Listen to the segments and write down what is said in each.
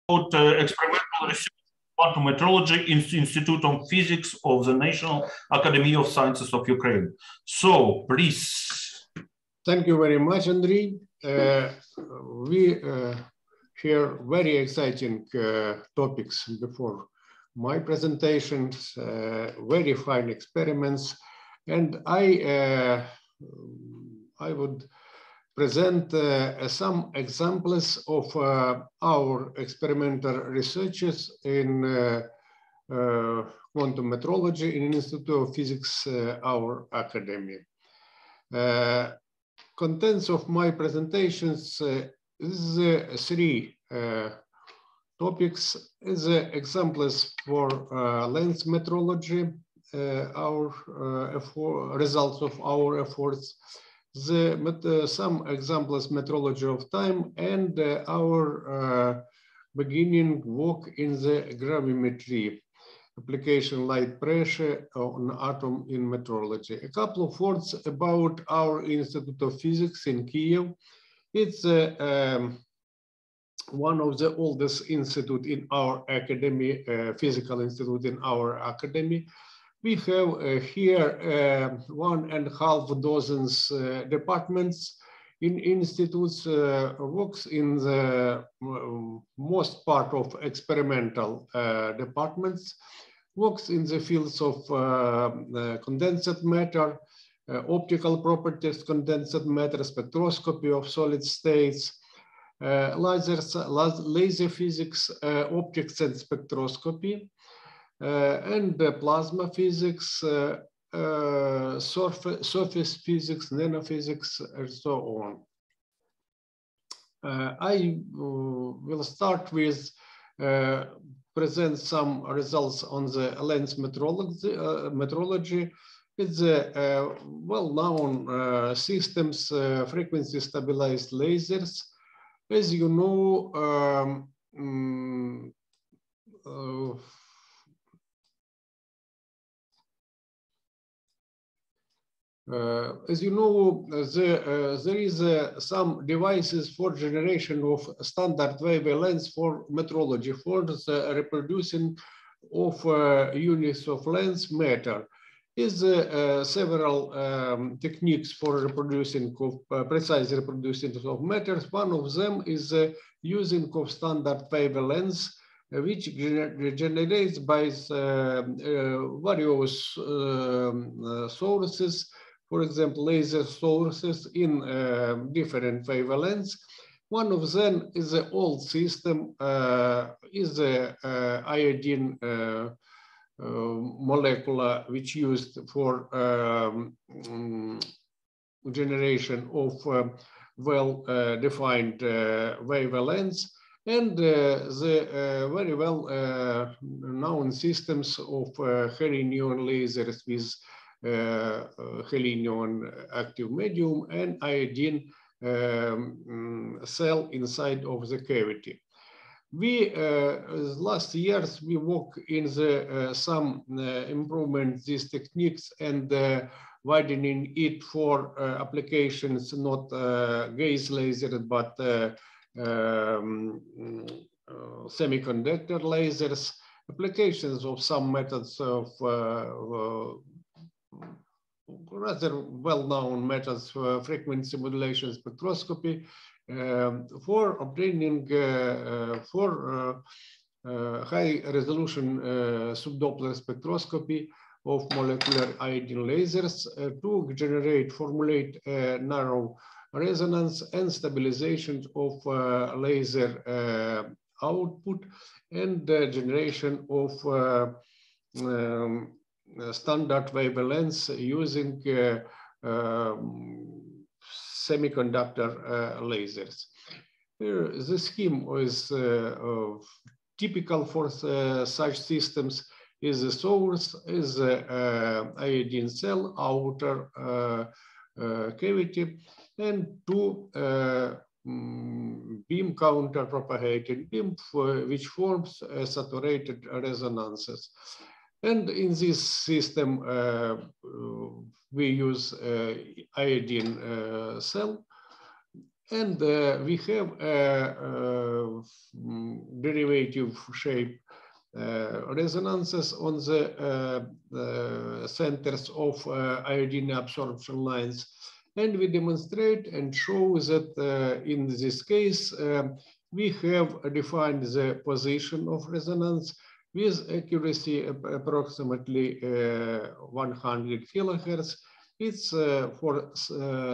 Experimental research quantum metrology in the Institute of Physics of the National Academy of Sciences of Ukraine. So, please. Thank you very much, Andriy. We hear very exciting topics before my presentations, very fine experiments, and I would present some examples of our experimental researches in quantum metrology in Institute of Physics, our academy. Contents of my presentations is three topics, is examples for lens metrology, our results of our efforts, some examples metrology of time, and our beginning work in the gravimetry application light pressure on atom in metrology. A couple of words about our Institute of Physics in Kyiv. It's one of the oldest institute in our academy, physical institute in our academy. We have here 1.5 dozen departments in institutes, works in the most part of experimental departments, works in the fields of condensed matter, optical properties, condensed matter, spectroscopy of solid states, laser physics, optics and spectroscopy, and plasma physics, surface physics, nanophysics, and so on. I will start with present some results on the lens metrology. It's a well-known systems, frequency stabilized lasers. As you know, there is some devices for generation of standard wavelengths for metrology, for the reproducing of units of length matter. Is several techniques for reproducing precise reproducing of matters. One of them is using of standard wavelengths, which generates by various sources. For example, laser sources in different wavelengths. One of them is an old system, is the iodine molecule, which used for generation of well-defined wavelengths, and the very well known systems of helium lasers with helium active medium and iodine cell inside of the cavity. We last years we work in the some improvement these techniques and widening it for applications not gaze laser but semiconductor lasers, applications of some methods of rather well-known methods for frequency modulation spectroscopy for obtaining high resolution subdoppler spectroscopy of molecular iodine lasers to formulate narrow resonance and stabilization of laser output and generation of standard wavelengths using semiconductor lasers. Here, the scheme is typical for such systems. Is the source is iodine cell, outer cavity, and two beam counter propagating beam which forms saturated resonances. And in this system, we use iodine cell And we have a derivative shape resonances on the centers of iodine absorption lines. And we demonstrate and show that in this case, we have defined the position of resonance with accuracy approximately 100 kilohertz. It's for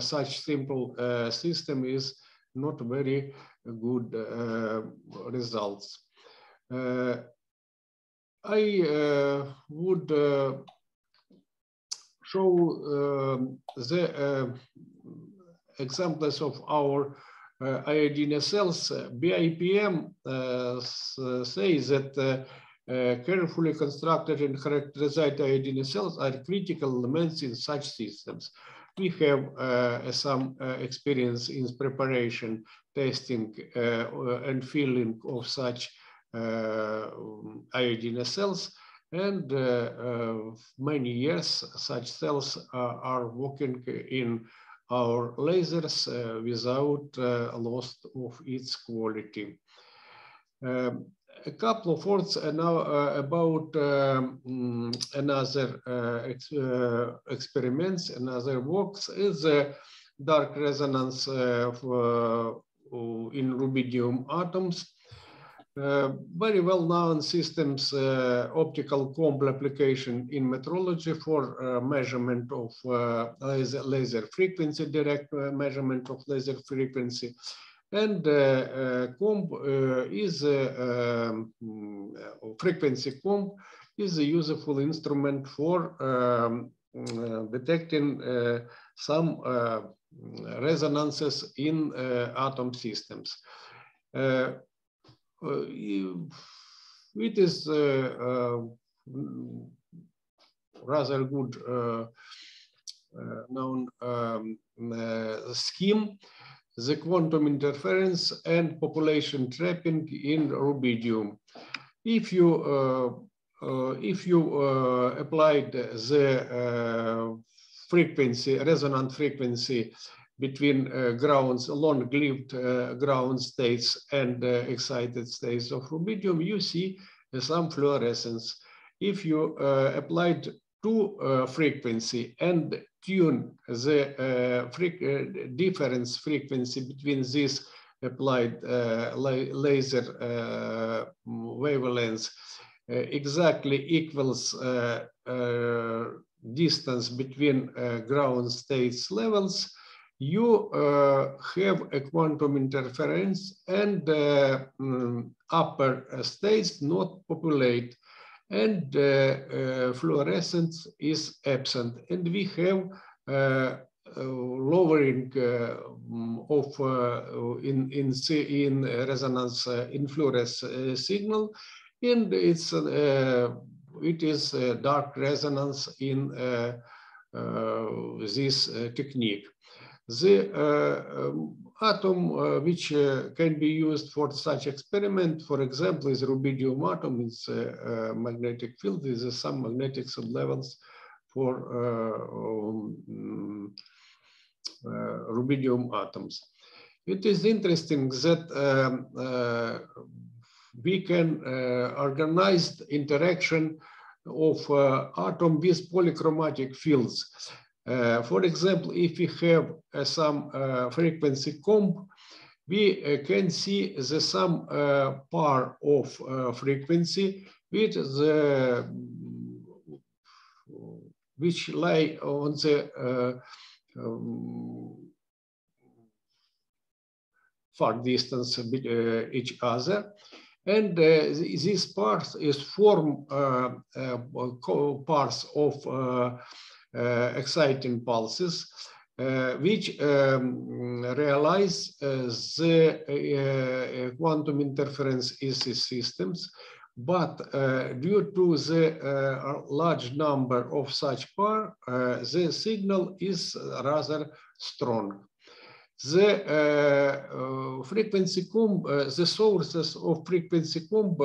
such simple system is not very good results. I would show the examples of our iodine cells. BIPM says that carefully constructed and characterized iodine cells are critical elements in such systems. We have some experience in preparation, testing, and filling of such iodine cells, and many years such cells are working in our lasers without loss of its quality. A couple of words now about another experiments, another works is dark resonance in rubidium atoms. Very well-known systems, optical comb application in metrology for measurement of laser frequency, direct measurement of laser frequency. And comb is frequency comb is a useful instrument for detecting some resonances in atom systems. It is rather good known scheme, the quantum interference and population trapping in rubidium. If you applied the frequency, resonant frequency between grounds, long-lived ground states and excited states of rubidium, you see some fluorescence. If you applied two frequency and tune the difference frequency between this applied laser wavelengths exactly equals distance between ground states levels, you have a quantum interference and upper states not populate, and fluorescence is absent. And we have lowering of in resonance in fluorescence signal, and it is dark resonance in this technique. The atom which can be used for such experiment, for example, is rubidium atom. It's a magnetic field with some magnetic sublevels for rubidium atoms. It is interesting that we can organize the interaction of atom with polychromatic fields. For example, if we have some frequency comb, we can see the some pair of frequency which lie on the far distance each other. And these parts is form parts of exciting pulses, which realize the quantum interference in these systems. But due to the large number of such pairs, the signal is rather strong. The frequency comb, the sources of frequency comb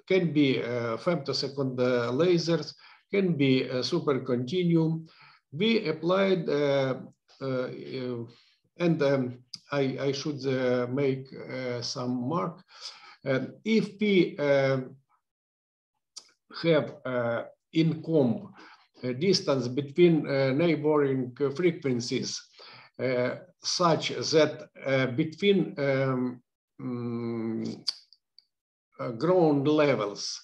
can be femtosecond lasers, can be super continuum. we applied, and I should make some mark. If we have in comb distance between neighboring frequencies such that between ground levels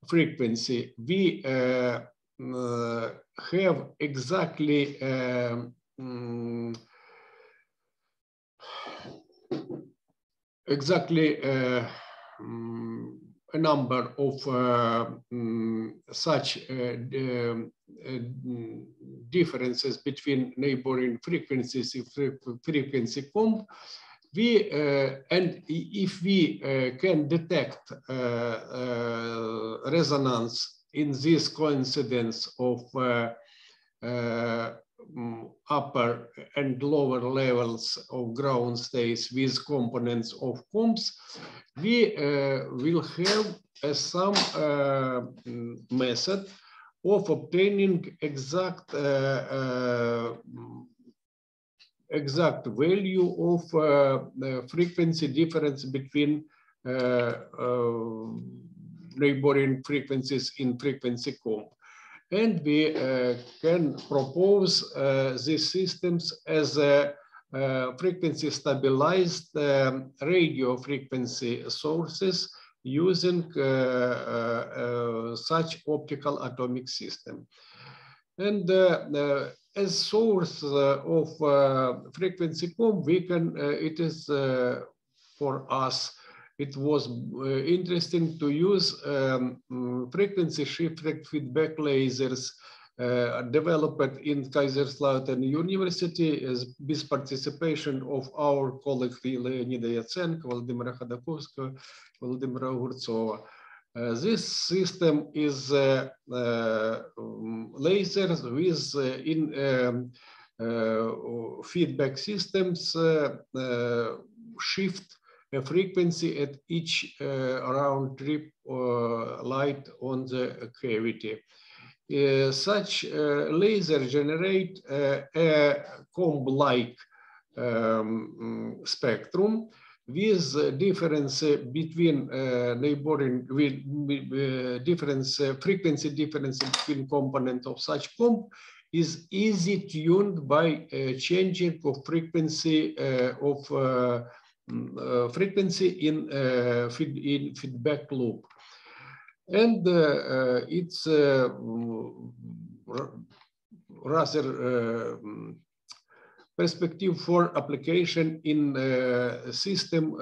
frequency, we have exactly a number of such differences between neighboring frequencies, frequency comb. We and if we can detect resonance in this coincidence of upper and lower levels of ground states with components of combs, we will have some method of obtaining exact value of frequency difference between neighboring frequencies in frequency comb. And we can propose these systems as a frequency stabilized radio frequency sources using such optical atomic system. And as source of frequency comb, we can, it is for us, it was interesting to use frequency shifted feedback lasers developed in Kaiserslautern University with participation of our colleagues Leonida Yatsenko, Vladimira Khodakovskого, Vladimira Ogurtsova. This system is lasers with feedback systems shift a frequency at each round trip light on the cavity. Such laser generate a comb-like spectrum with difference between neighboring, frequency difference between components of such comb is easy tuned by changing of frequency in feedback loop. And it's rather perspective for application in a system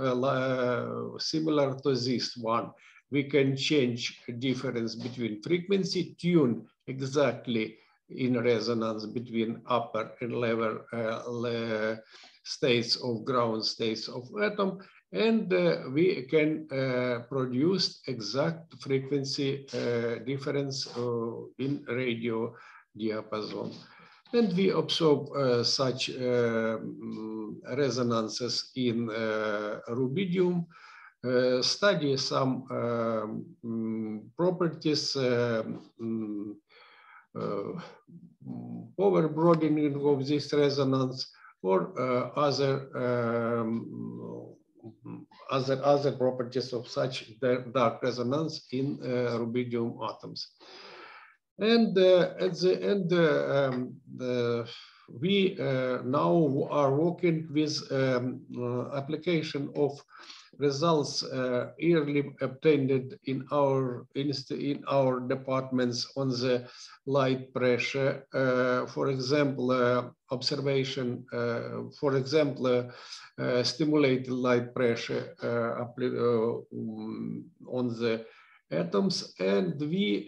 similar to this one. We can change difference between frequency, tune exactly in resonance between upper and lower states of ground states of atom, and we can produce exact frequency difference in radio diapason. And we observe such resonances in rubidium, study some properties, power broadening of this resonance, or other properties of such dark resonance in rubidium atoms. And at the end, we now are working with application of results early obtained in our departments on the light pressure. For example, observation, for example, stimulated light pressure on the atoms, and we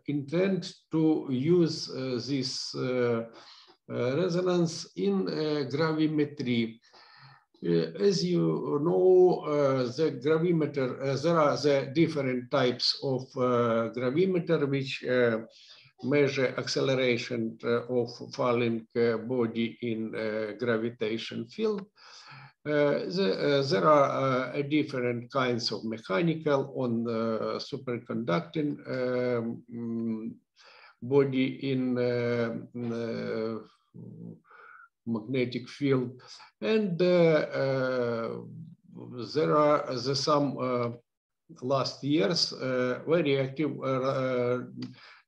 intend to use this resonance in gravimetry. As you know, the gravimeter, there are the different types of gravimeter which measure acceleration of falling body in gravitation field. There are different kinds of mechanical on superconducting body in magnetic field. And there are some last years very active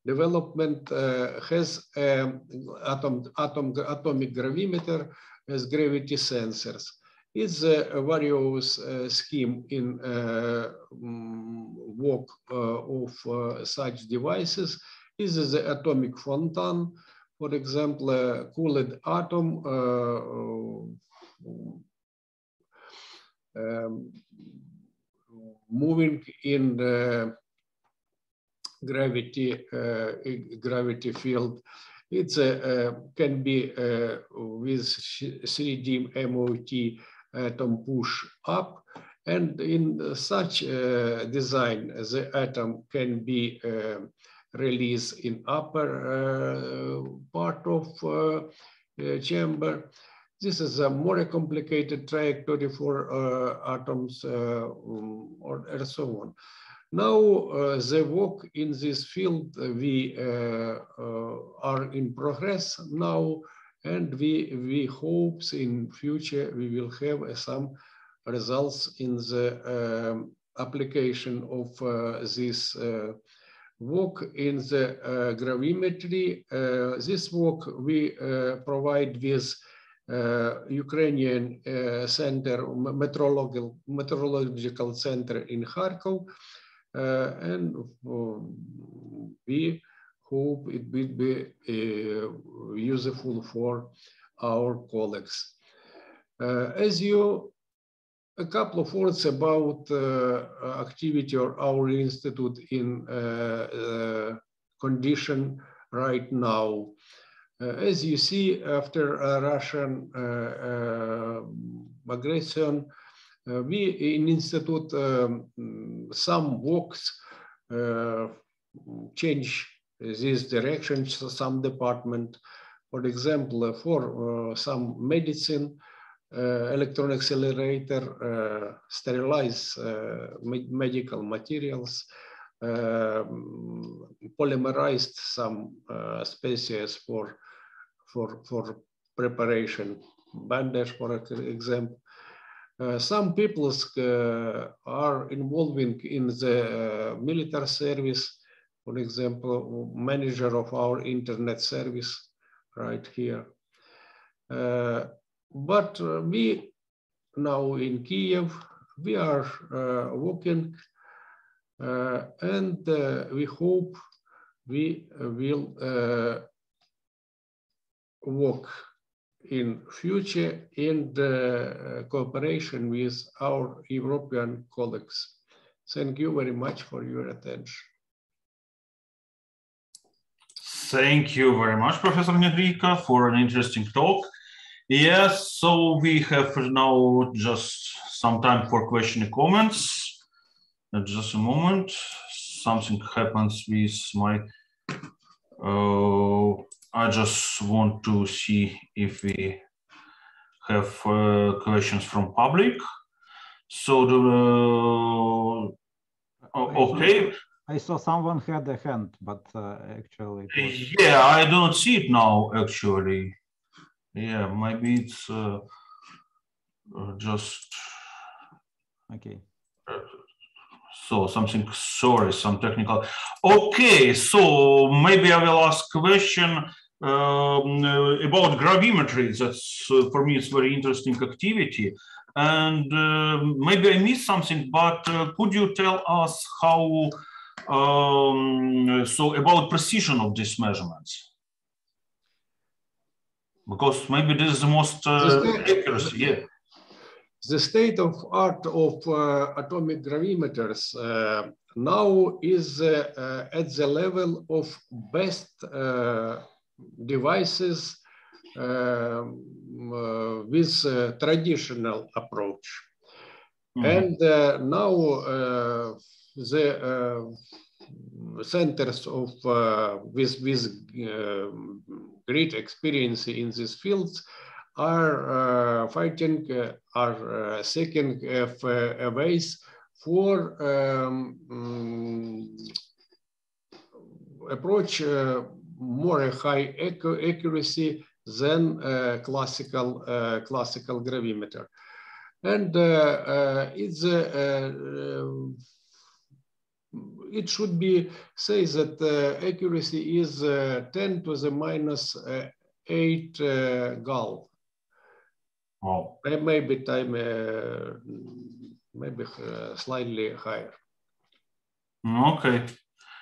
development has atomic gravimeter as gravity sensors. It's a various scheme in work of such devices. This is the atomic fountain, for example, a cooled atom moving in the gravity field. It's can be with 3D MOT atom push up, and in such design, the atom can be released in upper part of chamber. This is a more complicated trajectory for atoms or so on. Now, the work in this field, we are in progress now, and we hope in future we will have some results in the application of this work in the gravimetry. This work we provide with Ukrainian center, meteorological center in Kharkov, and we hope it will be useful for our colleagues. As you, a couple of words about activity of our institute in condition right now. As you see, after Russian aggression, we in institute some works change this direction. So some department, for example, for some medicine, electron accelerator, sterilize medical materials, polymerized some species for preparation, bandage, for example. Some people are involving in the military service, for example, manager of our internet service right here. But we now in Kyiv, we are working and we hope we will work in future in cooperation with our European colleagues. Thank you very much for your attention. Thank you very much, Professor Negriyko, for an interesting talk. Yes, so we have now just some time for question and comments. Just a moment, something happens with my, I just want to see if we have questions from public. So, okay. I saw someone had a hand, but actually it was... Yeah, I don't see it now, actually. Yeah, maybe it's just... Okay. So something, sorry, some technical. Okay, so maybe I will ask a question about gravimetry. That's, for me, it's very interesting activity. And maybe I missed something, but could you tell us how, so about precision of these measurements? Because maybe this is the most accuracy, yeah. The state of art of atomic gravimeters now is at the level of best devices with traditional approach. And now the centers of with great experience in these fields are fighting, are seeking ways for approach more high accuracy than classical gravimeter. And it should be say that accuracy is 10 to the minus 8 Gal. Wow. Maybe slightly higher. Okay.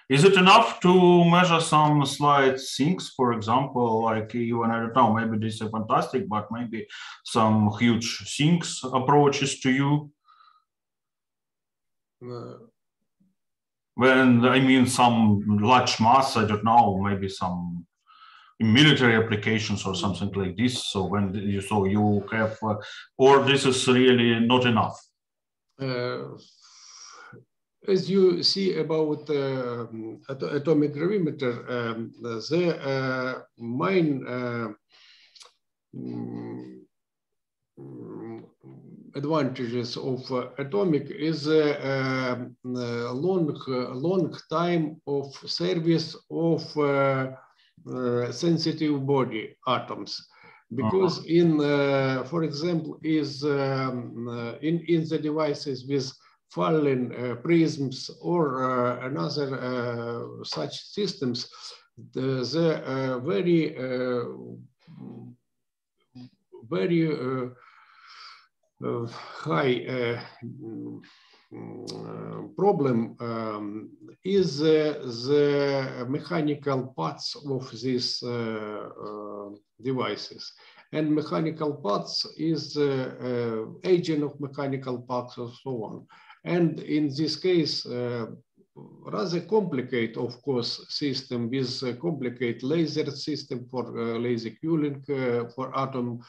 Is it enough to measure some slight sinks, for example, like even, I don't know, maybe this is fantastic, but maybe some huge sinks approaches to you? When I mean some large mass, I don't know, maybe some military applications or something like this. So when you have, or this is really not enough. As you see about atomic gravimeter, the main advantages of atomic is long time of service of sensitive body atoms, because for example, is in the devices with falling prisms or another such systems, the very high problem is the mechanical parts of these devices. And mechanical parts is agent of mechanical parts and so on. And in this case, rather complicated, of course, system with a complicated laser system for laser cooling, for atom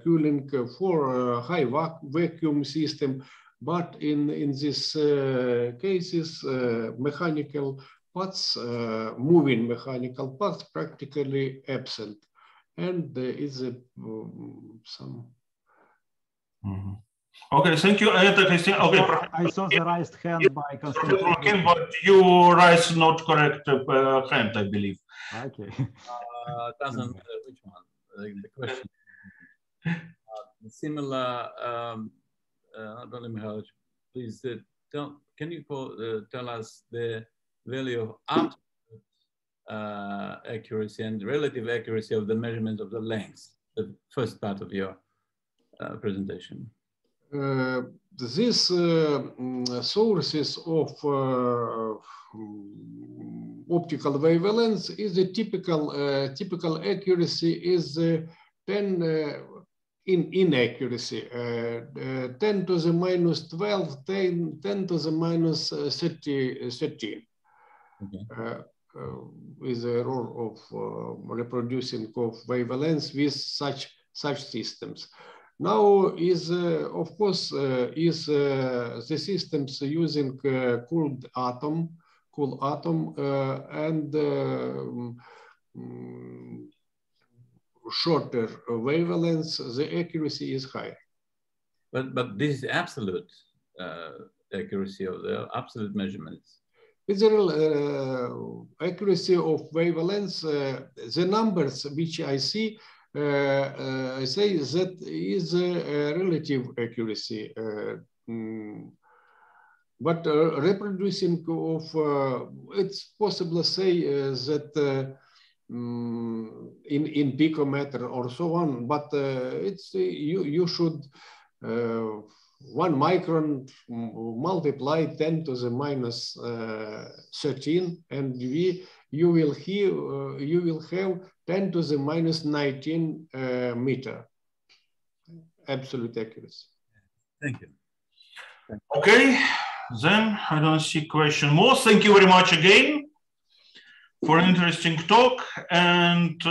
cooling, for high vacuum system. But in these cases, mechanical parts, moving mechanical parts, practically absent, and is some. Mm-hmm. Okay, thank you, Christine. Okay, I saw the raised hand by Konstantin. But you raised not correct hand, I believe. Okay. Doesn't matter which one. The question. Similar. Anatoliy Negriyko, please can you tell us the value of absolute accuracy and relative accuracy of the measurement of the length, the first part of your presentation? These sources of optical wavelengths is a typical accuracy is 10 inaccuracy, 10 to the minus 12, 10 to the minus 13. Okay. With the role of reproducing of wavelengths with such systems. Now is of course is the systems using cool atom and shorter wavelengths, the accuracy is higher. But this is absolute accuracy of the absolute measurements. It's a accuracy of wavelengths. The numbers which I see, I say that is a relative accuracy. But reproducing of, it's possible to say that in picometer or so on, but it's you should 1 micron multiply 10 to the minus 13, and you will have 10 to the minus 19 meter absolute accuracy. Thank you. Okay, then I don't see question more. Thank you very much again for an interesting talk, and